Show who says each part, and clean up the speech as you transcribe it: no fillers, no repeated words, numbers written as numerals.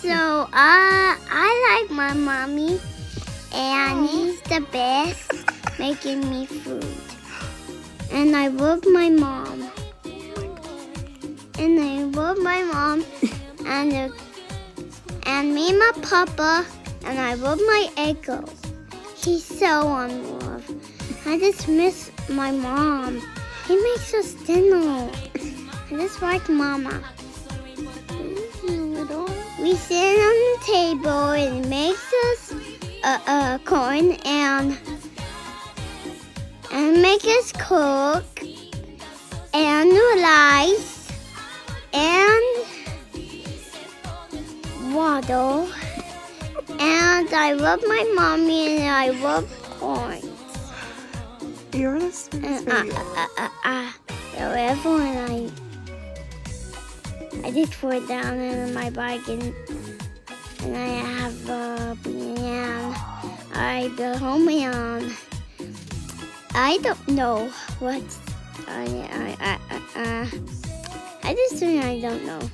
Speaker 1: So I like my mommy, and he's the best making me food. And I love my mom. And I love my mom, and me and my papa, and I love my Echo. He's so on love. I just miss my mom. He makes us dinner. I just like Mama. We sit on the table and it makes us corn and make us cook and rice and water. And I love my mommy and I love corn.
Speaker 2: You're the sweetest baby.
Speaker 1: So I just put it down in my bag and I have a banana. I go home and I don't know what I just think I don't know.